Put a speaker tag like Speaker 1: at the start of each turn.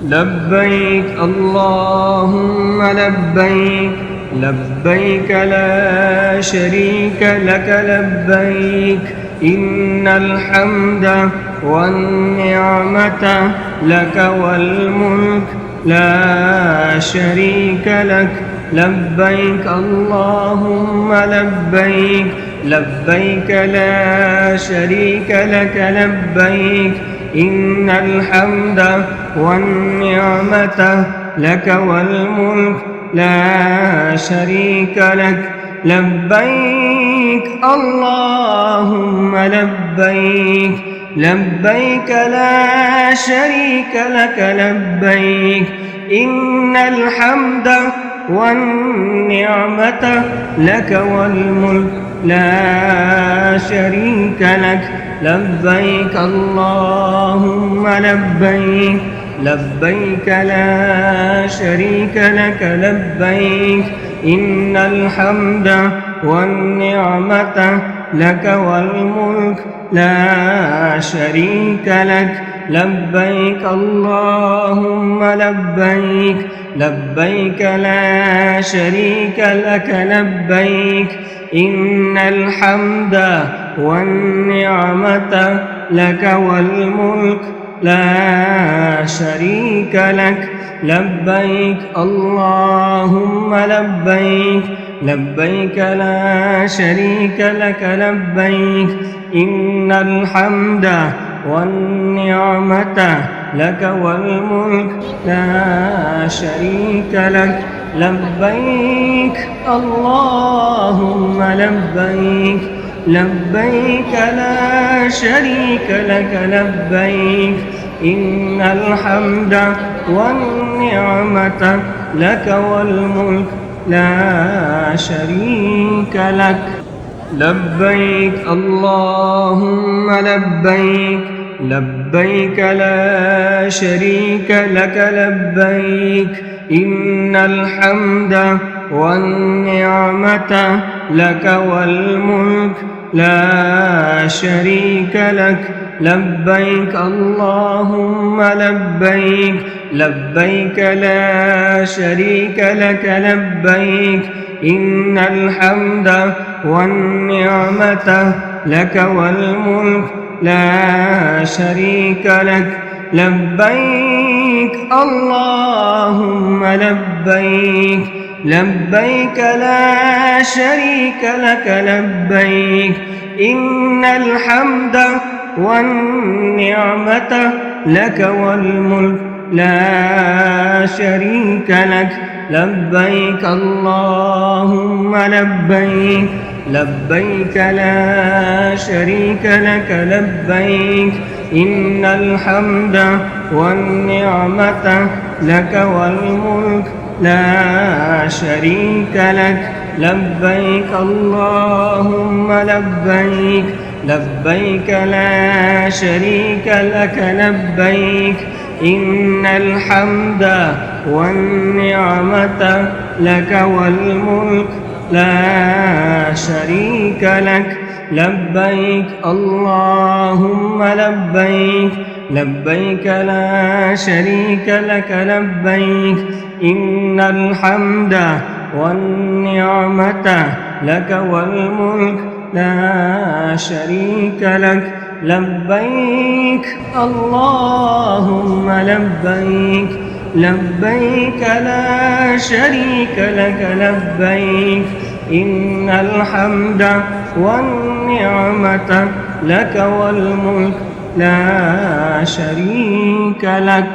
Speaker 1: لبيك اللهم لبيك لبيك لا شريك لك لبيك إن الحمد والنعمة لك والملك لا شريك لك لبيك اللهم لبيك لبيك لا شريك لك لبيك إن الحمد والنعمة لك والملك لا شريك لك لبيك اللهم لبيك لبيك لا شريك لك لبيك إن الحمد والنعمة لك والملك لا شريك لك لبيك اللهم لبيك لبيك لا شريك لك لبيك إن الحمد والنعمة لك والملك لا شريك لك لبيك اللهم لبيك لبيك لا شريك لك لبيك إن الحمد والنعمة لك والملك لا شريك لك لبيك اللهم لبيك لبيك لا شريك لك لبيك إن الحمد والنعمة لك والملك لا شريك لك لبيك اللهم لبيك لبيك لا شريك لك لبيك إن الحمد والنعمة لك والملك لا شريك لك لبيك اللهم لبيك لبيك لا شريك لك لبيك إن الحمد والنعمة لك والملك لا شريك لك لبيك اللهم لبيك لبيك لا شريك لك لبيك إن الحمد والنعمة لك والملك لا شريك لك لبيك اللهم لبيك لبيك لا شريك لك لبيك إن الحمد والنعمة لك والملك لا شريك لك لبيك اللهم لبيك لبيك لا شريك لك لبيك إن الحمد والنعمة لك والملك لا شريك لك لبيك اللهم لبيك لبيك لا شريك لك لبيك إن الحمد والنعمة لك والملك لا شريك لك لبيك اللهم لبيك لبيك لا شريك لك لبيك إن الحمد والنعمة لك والملك لا شريك لك لبيك اللهم لبيك لبيك لا شريك لك لبيك إن الحمد والنعمة لك والملك لا شريك لك.